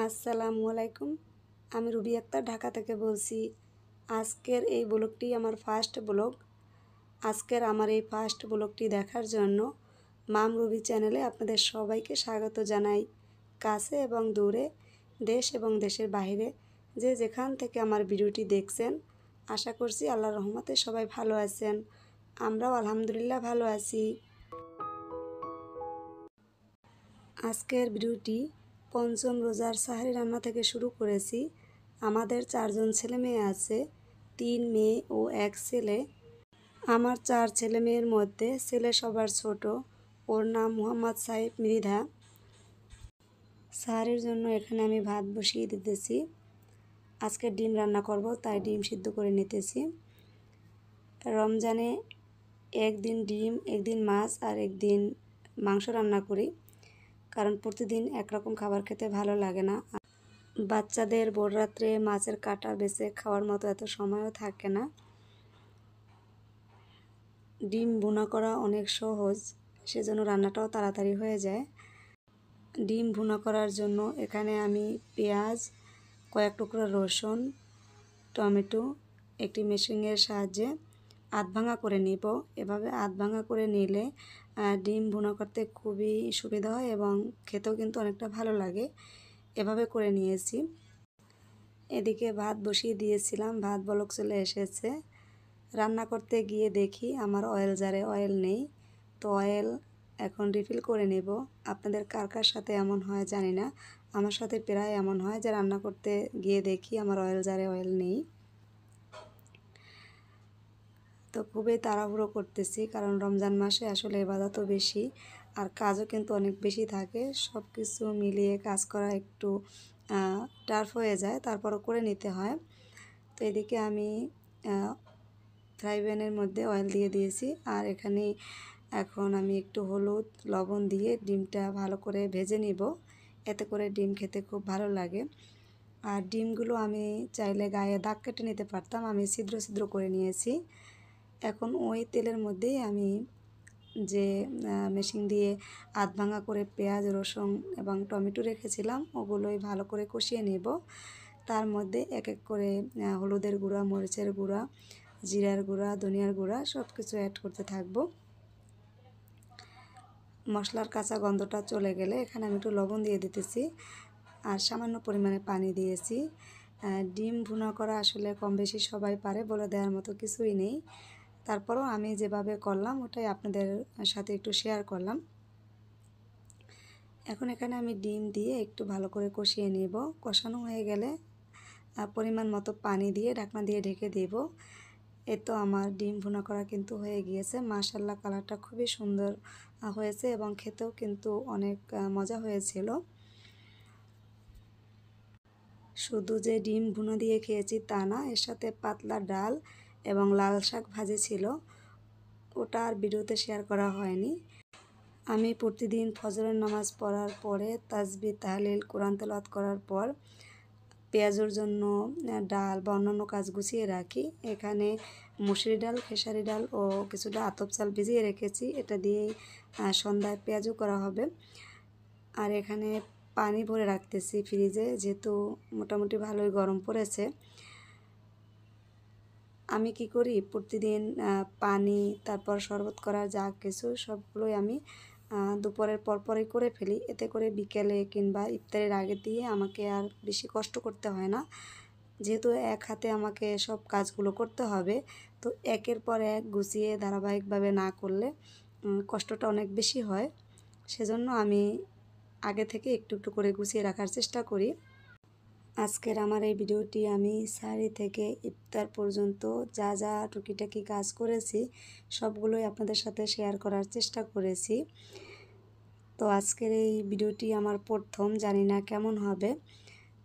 আসসালামু আলাইকুম। আমি রুবি আক্তার ঢাকা থেকে বলছি। আজকের এই ব্লগটি আমার ফার্স্ট ব্লগ। আজকের আমার এই ফার্স্ট ব্লগটি দেখার জন্য মাম রুবি চ্যানেলে আপনাদের সবাইকে স্বাগত জানাই। কাছে এবং দূরে, দেশ এবং দেশের বাইরে যে যেখান থেকে আমার ভিডিওটি দেখছেন, আশা করছি আল্লাহর রহমতে সবাই ভালো আছেন। আমরাও আলহামদুলিল্লাহ ভালো আছি। আজকের ভিডিওটি পঞ্চম রোজার সাহারি রান্না থেকে শুরু করেছি। আমাদের 4 জন ছেলে মেয়ে আছে, 3 মেয়ে ও 1 ছেলে। আমার 4 ছেলে মেয়ের মধ্যে ছেলে সবার ছোট, ওর নাম মোহাম্মদ সাইফ মৃধা। সাহারির জন্য এখানে আমি ভাত বসিয়ে দিতেছি। আজকে ডিম রান্না করব, তাই ডিম সিদ্ধ করে নিতেছি। রমজানে একদিন ডিম, একদিন মাছ আর একদিন মাংস রান্না করি, কারণ প্রতিদিন একরকম খাবার খেতে ভালো লাগে না। বাচ্চাদের ভোর রাত্রে মাছের কাঁটা বেছে খাওয়ার মতো এত সময়ও থাকে না। ডিম ভুনা করা অনেক সহজ, সেজন্য রান্নাটাও তাড়াতাড়ি হয়ে যায়। ডিম ভুনা করার জন্য এখানে আমি পেঁয়াজ, কয়েক টুকরো রসুন, টমেটো একটি মেশিনের সাহায্যে আধ ভাঙা করে নিব। এভাবে আধ ভাঙা করে নিলে ডিম ভুনা করতে খুবই সুবিধা হয় এবং খেতেও কিন্তু অনেকটা ভালো লাগে। এভাবে করে নিয়েছি। এদিকে ভাত বসিয়ে দিয়েছিলাম, ভাত বলক চলে এসেছে। রান্না করতে গিয়ে দেখি আমার অয়েল জারে অয়েল নেই, তো অয়েল এখন রিফিল করে নেব। আপনাদের কার কার সাথে এমন হয় জানি না, আমার সাথে প্রায় এমন হয় যে রান্না করতে গিয়ে দেখি আমার অয়েল জারে অয়েল নেই। তো খুবই তাড়াহুড়ো করতেছি, কারণ রমজান মাসে আসলে ইবাদতও বেশি আর কাজও কিন্তু অনেক বেশি থাকে। সব কিছু মিলিয়ে কাজ করা একটু টাফ হয়ে যায়, তারপরও করে নিতে হয়। তো এদিকে আমি ফ্রাই প্যানের মধ্যে অয়েল দিয়ে দিয়েছি, আর এখানে এখন আমি একটু হলুদ লবণ দিয়ে ডিমটা ভালো করে ভেজে নিব। এতে করে ডিম খেতে খুব ভালো লাগে। আর ডিমগুলো আমি চাইলে গায়ে দাগ কেটে নিতে পারতাম, আমি ছিদ্র ছিদ্র করে নিয়েছি। এখন ওই তেলের মধ্যেই আমি যে মেশিন দিয়ে আধ ভাঙা করে পেঁয়াজ, রসুন এবং টমেটো রেখেছিলাম, ওগুলোই ভালো করে কষিয়ে নেব। তার মধ্যে এক এক করে হলুদের গুঁড়া, মরিচের গুঁড়া, জিরার গুঁড়া, ধনিয়ার গুঁড়া সব কিছু অ্যাড করতে থাকবো। মশলার কাঁচা গন্ধটা চলে গেলে এখানে আমি একটু লবণ দিয়ে দিতেছি আর সামান্য পরিমাণে পানি দিয়েছি। ডিম ভুনা করা আসলে কম বেশি সবাই পারে, বলে দেওয়ার মতো কিছুই নেই। তারপরও আমি যেভাবে করলাম ওটাই আপনাদের সাথে একটু শেয়ার করলাম। এখন এখানে আমি ডিম দিয়ে একটু ভালো করে কষিয়ে নেব। কষানো হয়ে গেলে পরিমাণ মতো পানি দিয়ে ঢাকনা দিয়ে ঢেকে দেব। তো আমার ডিম ভুনা করা কিন্তু হয়ে গিয়েছে। মাশাআল্লাহ, কালারটা খুবই সুন্দর হয়েছে এবং খেতেও কিন্তু অনেক মজা হয়েছিল। শুধু যে ডিম ভুনা দিয়ে খেয়েছি তা না, এর সাথে পাতলা ডাল এবং লাল শাক ভাজি ছিল, ওটা আর ভিডিওতে শেয়ার করা হয়নি। আমি প্রতিদিন ফজরের নামাজ পড়ার পরে তাসবিহ, তাহলিল, কোরআন তেলাওয়াত করার পর পেঁয়াজের জন্য ডাল বা অন্যান্য কাজ গুছিয়ে রাখি। এখানে মুসুরি ডাল, খেসারি ডাল ও কিছুটা আতপ চাল ভিজিয়ে রেখেছি, এটা দিয়েই সন্ধ্যায় পেঁয়াজও করা হবে। আর এখানে পানি ভরে রাখতেছি ফ্রিজে, যেহেতু মোটামুটি ভালোই গরম পড়েছে। আমি কি করি, প্রতিদিন পানি, তারপর শরবত করার যা কিছু সবগুলোই আমি দুপুরের পরপরই করে ফেলি। এতে করে বিকেলে কিংবা ইফতারের আগে দিয়ে আমাকে আর বেশি কষ্ট করতে হয় না। যেহেতু এক হাতে আমাকে সব কাজগুলো করতে হবে, তো একের পর এক গুছিয়ে ধারাবাহিকভাবে না করলে কষ্টটা অনেক বেশি হয়। সেজন্য আমি আগে থেকে একটু একটু করে গুছিয়ে রাখার চেষ্টা করি। আজকের আমার এই ভিডিওটি আমি সাহরি থেকে ইফতার পর্যন্ত যা যা টুকিটাকি কাজ করেছি সবগুলোই আপনাদের সাথে শেয়ার করার চেষ্টা করেছি। তো আজকের এই ভিডিওটি আমার প্রথম, জানি না কেমন হবে।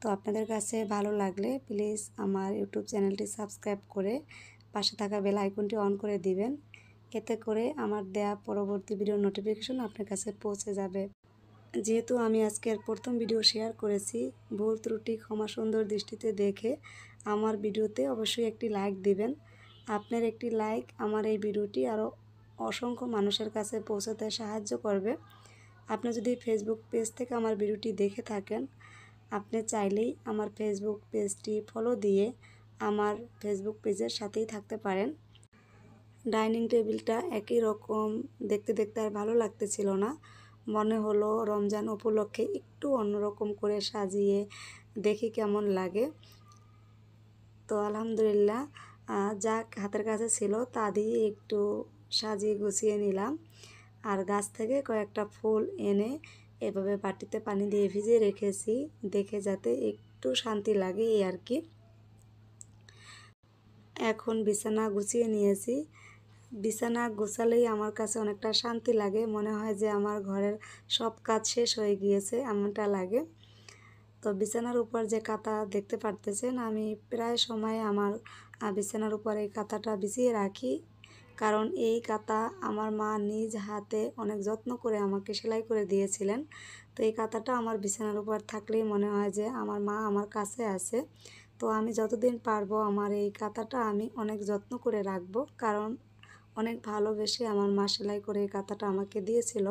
তো আপনাদের কাছে ভালো লাগলে প্লিজ আমার ইউটিউব চ্যানেলটি সাবস্ক্রাইব করে পাশে থাকা বেল আইকনটি অন করে দিবেন। এতে করে আমার দেয়া পরবর্তী ভিডিওর নোটিফিকেশন আপনার কাছে পৌঁছে যাবে। যেহেতু আমি আজকের প্রথম ভিডিও শেয়ার করেছি, ভুল ত্রুটি ক্ষমা সুন্দর দৃষ্টিতে দেখে আমার ভিডিওতে অবশ্যই একটি লাইক দিবেন। আপনার একটি লাইক আমার এই ভিডিওটি আরও অসংখ্য মানুষের কাছে পৌঁছাতে সাহায্য করবে। আপনি যদি ফেসবুক পেজ থেকে আমার ভিডিওটি দেখে থাকেন, আপনি চাইলেই আমার ফেসবুক পেজটি ফলো দিয়ে আমার ফেসবুক পেজের সাথেই থাকতে পারেন। ডাইনিং টেবিলটা একই রকম দেখতে দেখতে আর ভালো লাগতেছিল না, মনে হলো রমজান উপলক্ষে একটু অন্যরকম করে সাজিয়ে দেখি কেমন লাগে। তো আলহামদুলিল্লাহ যা হাতের কাছে ছিল তা দিয়ে একটু সাজিয়ে গুছিয়ে নিলাম। আর গাছ থেকে কয়েকটা ফুল এনে এভাবে বাটিতে পানি দিয়ে ভিজিয়ে রেখেছি, দেখে যাতে একটু শান্তি লাগে এই আর কি। এখন বিছানা গুছিয়ে নিয়েছি। বিছানা গোছালেই আমার কাছে অনেকটা শান্তি লাগে, মনে হয় যে আমার ঘরের সব কাজ শেষ হয়ে গিয়েছে এমনটা লাগে। তো বিছানার উপর যে কাঁথা দেখতে পারতেছেন, আমি প্রায় সময় আমার বিছানার উপর এই কাঁথাটা বিছিয়ে রাখি, কারণ এই কাঁথা আমার মা নিজ হাতে অনেক যত্ন করে আমাকে সেলাই করে দিয়েছিলেন। তো এই কাঁথাটা আমার বিছানার উপর থাকলেই মনে হয় যে আমার মা আমার কাছে আছে। তো আমি যতদিন পারবো আমার এই কাঁথাটা আমি অনেক যত্ন করে রাখবো, কারণ অনেক ভালোবেসে আমার মা সেলাই করে এই কাঁথাটা আমাকে দিয়েছিল।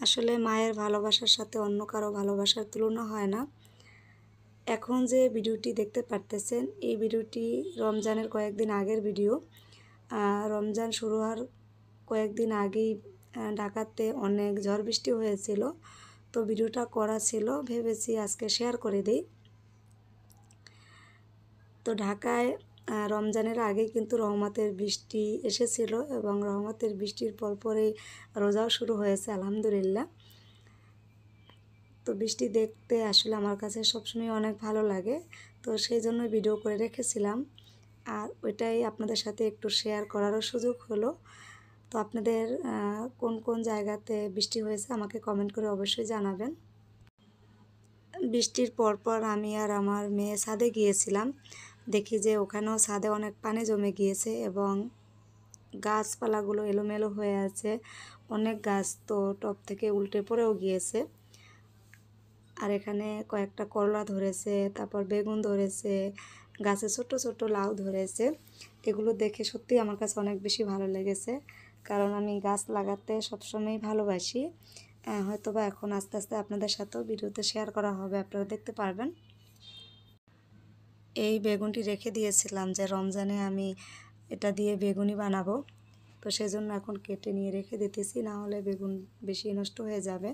আসলে মায়ের ভালোবাসার সাথে অন্য কারো ভালোবাসার তুলনা হয় না। এখন যে ভিডিওটি দেখতে পারতেছেন, এই ভিডিওটি রমজানের কয়েকদিন আগের ভিডিও। রমজান শুরু হওয়ার কয়েকদিন আগেই ঢাকাতে অনেক ঝড় বৃষ্টি হয়েছিল। তো ভিডিওটা করা ছিল, ভেবেছি আজকে শেয়ার করে দিই। তো ঢাকায় রমজানের আগে কিন্তু রহমতের বৃষ্টি এসেছিল এবং রহমতের বৃষ্টির পরপরই রোজাও শুরু হয়েছে আলহামদুলিল্লাহ। তো বৃষ্টি দেখতে আসলে আমার কাছে সবসময় অনেক ভালো লাগে, তো সেই জন্য ভিডিও করে রেখেছিলাম, আর ওইটাই আপনাদের সাথে একটু শেয়ার করারও সুযোগ হলো। তো আপনাদের কোন কোন জায়গাতে বৃষ্টি হয়েছে আমাকে কমেন্ট করে অবশ্যই জানাবেন। বৃষ্টির পরপর আমি আর আমার মেয়ে ছাদে গিয়েছিলাম, দেখি যে ওখানেও ছাদে অনেক পানি জমে গিয়েছে এবং গাছপালাগুলো এলোমেলো হয়ে আছে, অনেক গাছ তো টব থেকে উল্টে পড়েও গিয়েছে। আর এখানে কয়েকটা করলা ধরেছে, তারপর বেগুন ধরেছে, গাছে ছোট ছোট লাউ ধরেছে। এগুলো দেখে সত্যিই আমার কাছে অনেক বেশি ভালো লেগেছে, কারণ আমি গাছ লাগাতে সবসময়ই ভালোবাসি। হয়তোবা এখন আস্তে আস্তে আপনাদের সাথেও ভিডিওতে শেয়ার করা হবে, আপনারা দেখতে পারবেন। এই বেগুনটি রেখে দিয়েছিলাম যে রমজানে আমি এটা দিয়ে বেগুনি বানাবো, তো সেজন্য এখন কেটে নিয়ে রেখে দিতেছি, না হলে বেগুন বেশি নষ্ট হয়ে যাবে।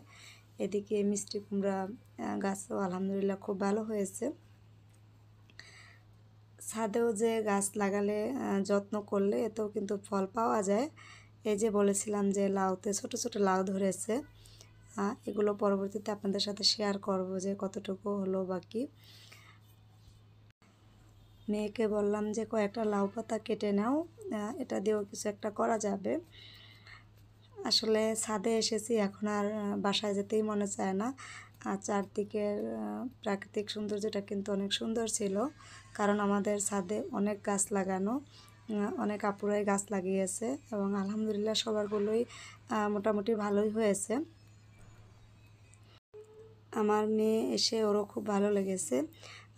এদিকে মিষ্টি কুমড়া গাছও আলহামদুলিল্লাহ খুব ভালো হয়েছে। ছাদেও যে গাছ লাগালে যত্ন করলে এতেও কিন্তু ফল পাওয়া যায়। এই যে বলেছিলাম যে লাউতে ছোট ছোট লাউ ধরেছে, এগুলো পরবর্তীতে আপনাদের সাথে শেয়ার করব যে কতটুকু হলো বাকি। মেয়েকে বললাম যে কয়েকটা লাউ পাতা কেটে নাও, এটা দিয়েও কিছু একটা করা যাবে। আসলে ছাদে এসেছি, এখন আর বাসায় যেতেই মনে চায় না। আর চারদিকের প্রাকৃতিক সৌন্দর্যটা কিন্তু অনেক সুন্দর ছিল, কারণ আমাদের ছাদে অনেক গাছ লাগানো, অনেক আপুরাই গাছ লাগিয়েছে এবং আলহামদুলিল্লাহ সবারগুলোই মোটামুটি ভালোই হয়েছে। আমার মেয়ে এসে ওরও খুব ভালো লেগেছে।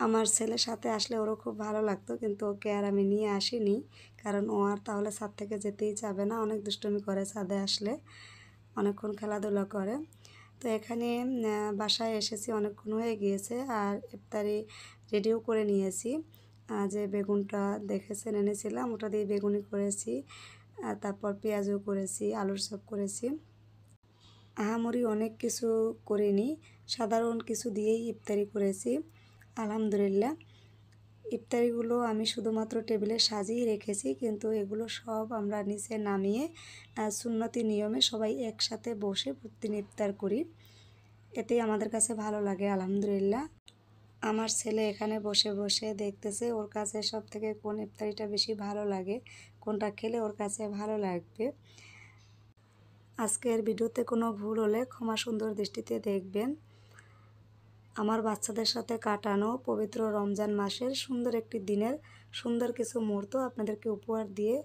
আমার ছেলের সাথে আসলে ওরও খুব ভালো লাগতো, কিন্তু ওকে আর আমি নিয়ে আসিনি, কারণ ও আর তাহলে ছাদ থেকে যেতেই চাবে না, অনেক দুষ্টুমি করে ছাদে আসলে, অনেকক্ষণ খেলাধুলা করে। তো এখানে বাসায় এসেছি অনেকক্ষণ হয়ে গিয়েছে, আর ইফতারি রেডিও করে নিয়েছি। যে বেগুনটা দেখেছেন এনেছিলাম, ওটা দিয়ে বেগুনি করেছি, তারপর পেঁয়াজও করেছি, আলুর চপ করেছি। আহামরি অনেক কিছু করিনি, সাধারণ কিছু দিয়েই ইফতারি করেছি আলহামদুলিল্লাহ। ইফতারিগুলো আমি শুধুমাত্র টেবিলে সাজিয়ে রেখেছি, কিন্তু এগুলো সব আমরা নিচে নামিয়ে সুন্নতি নিয়মে সবাই একসাথে বসে প্রতিদিন ইফতার করি, এতেই আমাদের কাছে ভালো লাগে আলহামদুলিল্লাহ। আমার ছেলে এখানে বসে বসে দেখতেছে ওর কাছে সব থেকে কোন ইফতারিটা বেশি ভালো লাগে, কোনটা খেলে ওর কাছে ভালো লাগবে। আজকের ভিডিওতে কোনো ভুল হলে ক্ষমা সুন্দর দৃষ্টিতে দেখবেন। আমার বাচ্চাদের সাথে কাটানো পবিত্র রমজান মাসের সুন্দর একটি দিনের সুন্দর কিছু মুহূর্ত আপনাদেরকে উপহার দিয়ে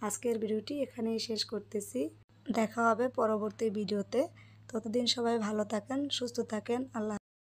আজকের ভিডিওটি এখানেই শেষ করতেছি। দেখা হবে পরবর্তী ভিডিওতে, ততদিন সবাই ভালো থাকেন, সুস্থ থাকেন। আল্লাহ।